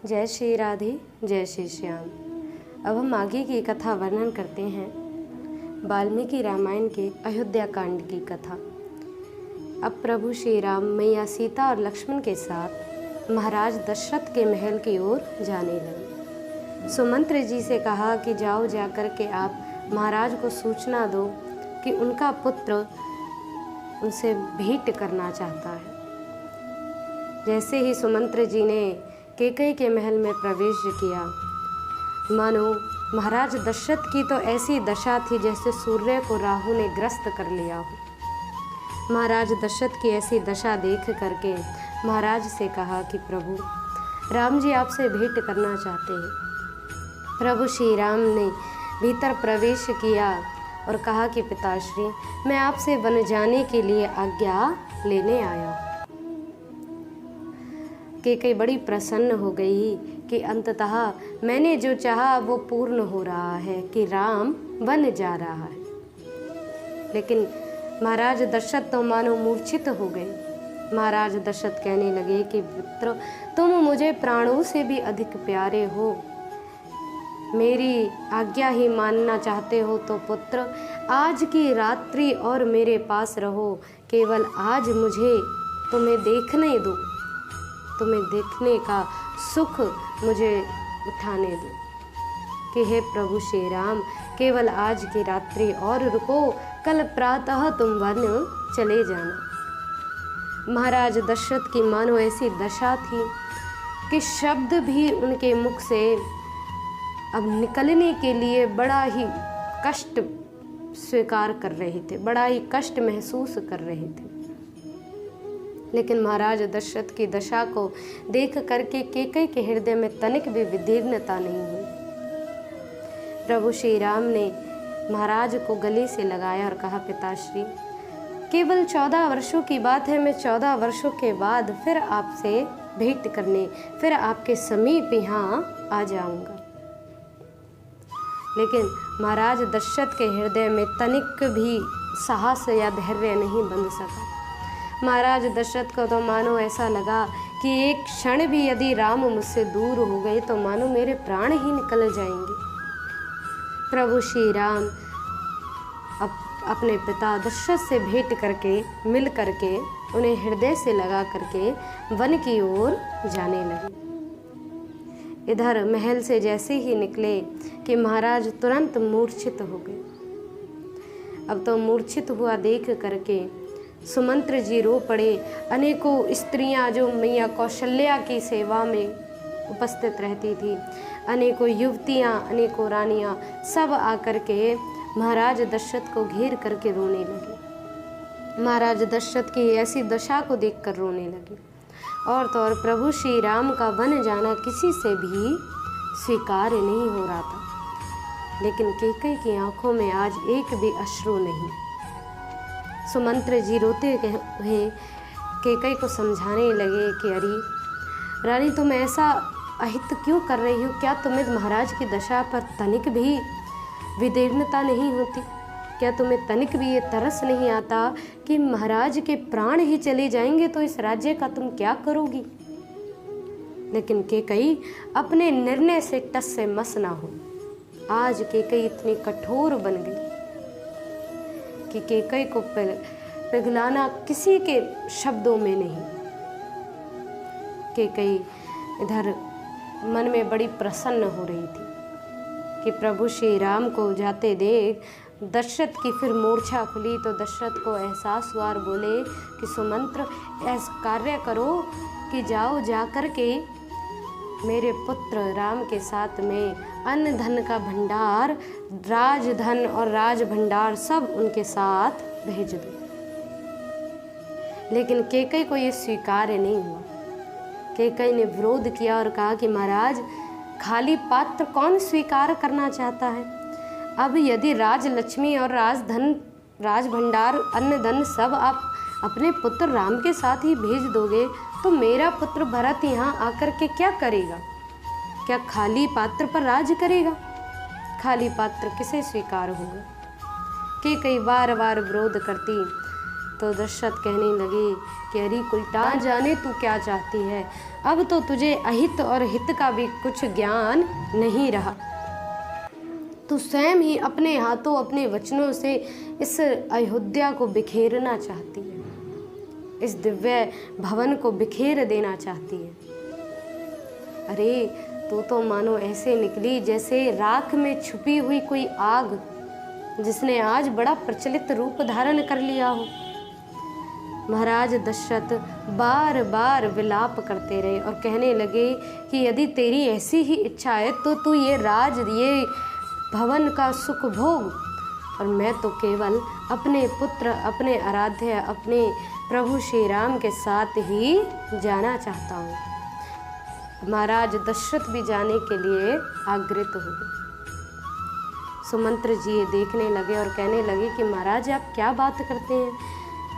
जय श्री राधे, जय श्री श्याम। अब हम आगे की कथा वर्णन करते हैं वाल्मीकि रामायण के अयोध्या कांड की कथा। अब प्रभु श्री राम मैया सीता और लक्ष्मण के साथ महाराज दशरथ के महल की ओर जाने लगे। सुमंत्र जी से कहा कि जाओ जाकर के आप महाराज को सूचना दो कि उनका पुत्र उनसे भेंट करना चाहता है। जैसे ही सुमंत्र जी ने कैकेयी के महल में प्रवेश किया, मानो महाराज दशरथ की तो ऐसी दशा थी जैसे सूर्य को राहु ने ग्रस्त कर लिया हो। महाराज दशरथ की ऐसी दशा देख करके महाराज से कहा कि प्रभु राम जी आपसे भेंट करना चाहते हैं। प्रभु श्री राम ने भीतर प्रवेश किया और कहा कि पिताश्री, मैं आपसे वन जाने के लिए आज्ञा लेने आया हूँ। कैकेयी बड़ी प्रसन्न हो गई कि अंततः मैंने जो चाहा वो पूर्ण हो रहा है कि राम वन जा रहा है। लेकिन महाराज दशरथ तो मानो मूर्छित हो गए। महाराज दशरथ कहने लगे कि पुत्र, तुम मुझे प्राणों से भी अधिक प्यारे हो, मेरी आज्ञा ही मानना चाहते हो तो पुत्र आज की रात्रि और मेरे पास रहो। केवल आज मुझे तुम्हें देखने दो, तुम्हें देखने का सुख मुझे उठाने दो कि हे प्रभु श्री राम, केवल आज की रात्रि और रुको, कल प्रातः तुम वन चले जाना। महाराज दशरथ की मानो ऐसी दशा थी कि शब्द भी उनके मुख से अब निकलने के लिए बड़ा ही कष्ट स्वीकार कर रहे थे, बड़ा ही कष्ट महसूस कर रहे थे। लेकिन महाराज दशरथ की दशा को देख करके कैकेयी के हृदय में तनिक भी विदीर्णता नहीं हुई। प्रभु श्री राम ने महाराज को गले से लगाया और कहा, पिताश्री केवल 14 वर्षों की बात है, मैं 14 वर्षों के बाद फिर आपसे भेंट करने, फिर आपके समीप यहाँ आ जाऊँगा। लेकिन महाराज दशरथ के हृदय में तनिक भी साहस या धैर्य नहीं बंध सका। महाराज दशरथ को तो मानो ऐसा लगा कि एक क्षण भी यदि राम मुझसे दूर हो गए तो मानो मेरे प्राण ही निकल जाएंगे। प्रभु श्री राम अपने पिता दशरथ से भेंट करके मिल करके उन्हें हृदय से लगा करके वन की ओर जाने लगे। इधर महल से जैसे ही निकले कि महाराज तुरंत मूर्छित हो गए। अब तो मूर्छित हुआ देख करके सुमंत्र जी रो पड़े। अनेकों स्त्रियां जो मैया कौशल्या की सेवा में उपस्थित रहती थी, अनेकों युवतियां, अनेकों रानियां सब आकर के महाराज दशरथ को घेर करके रोने लगी। महाराज दशरथ की ऐसी दशा को देखकर रोने लगी। और तो और प्रभु श्री राम का वन जाना किसी से भी स्वीकार नहीं हो रहा था। लेकिन कैकेयी की आंखों में आज एक भी अश्रु नहीं। सुमंत्र जी रोते हुए कैकेयी को समझाने लगे कि अरे रानी, तुम ऐसा अहित क्यों कर रही हो? क्या तुम्हें महाराज की दशा पर तनिक भी विदीर्णता नहीं होती? क्या तुम्हें तनिक भी ये तरस नहीं आता कि महाराज के प्राण ही चले जाएंगे तो इस राज्य का तुम क्या करोगी? लेकिन कैकेयी अपने निर्णय से टस से मस ना हो। आज कैकेयी इतनी कठोर बन गई कि कैकेयी को पिघलाना किसी के शब्दों में नहीं। कैकेयी इधर मन में बड़ी प्रसन्न हो रही थी कि प्रभु श्री राम को जाते देख दशरथ की फिर मूर्छा खुली तो दशरथ को एहसास हुआ और बोले कि सुमंत्र, ऐसा कार्य करो कि जाओ जाकर के मेरे पुत्र राम के साथ में अन्न धन का भंडार, राजधन और राज भंडार सब उनके साथ भेज दो। लेकिन कैकेयी को ये स्वीकार्य नहीं हुआ। कैकेयी ने विरोध किया और कहा कि महाराज, खाली पात्र कौन स्वीकार करना चाहता है? अब यदि राजलक्ष्मी और राजधन, राज भंडार, अन्न धन सब आप अपने पुत्र राम के साथ ही भेज दोगे तो मेरा पुत्र भरत यहाँ आकर के क्या करेगा? क्या खाली पात्र पर राज करेगा? खाली पात्र किसे स्वीकार होगा? कैकेयी बार बार विरोध करती तो दशरथ कहने लगे कि अरे उल्टा जाने तू क्या चाहती है, अब तो तुझे अहित और हित का भी कुछ ज्ञान नहीं रहा। तू स्वयं ही अपने हाथों अपने वचनों से इस अयोध्या को बिखेरना चाहती है, इस दिव्य भवन को बिखेर देना चाहती है। अरे तो मानो ऐसे निकली जैसे राख में छुपी हुई कोई आग, जिसने आज बड़ा प्रचलित रूप धारण कर लिया हो। महाराज दशरथ बार बार विलाप करते रहे और कहने लगे कि यदि तेरी ऐसी ही इच्छा है तो तू ये राज, ये भवन का सुख भोग, और मैं तो केवल अपने पुत्र, अपने आराध्य, अपने प्रभु श्री राम के साथ ही जाना चाहता हूँ। महाराज दशरथ भी जाने के लिए आग्रहित हुए। सुमंत्र जी ये देखने लगे और कहने लगे कि महाराज आप क्या बात करते हैं,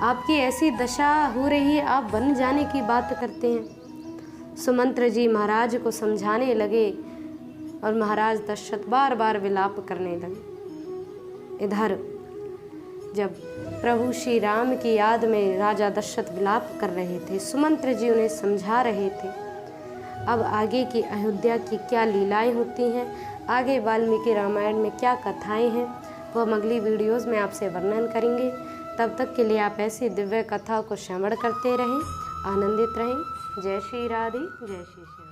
आपकी ऐसी दशा हो रही है, आप वन जाने की बात करते हैं। सुमंत्र जी महाराज को समझाने लगे और महाराज दशरथ बार बार विलाप करने लगे। इधर जब प्रभु श्री राम की याद में राजा दशरथ विलाप कर रहे थे, सुमंत्र जी उन्हें समझा रहे थे। अब आगे की अयोध्या की क्या लीलाएं होती हैं, आगे वाल्मीकि रामायण में क्या कथाएं हैं, वो हम अगली वीडियोज़ में आपसे वर्णन करेंगे। तब तक के लिए आप ऐसी दिव्य कथा को श्रवण करते रहें, आनंदित रहें। जय श्री राधे, जय श्री श्याम।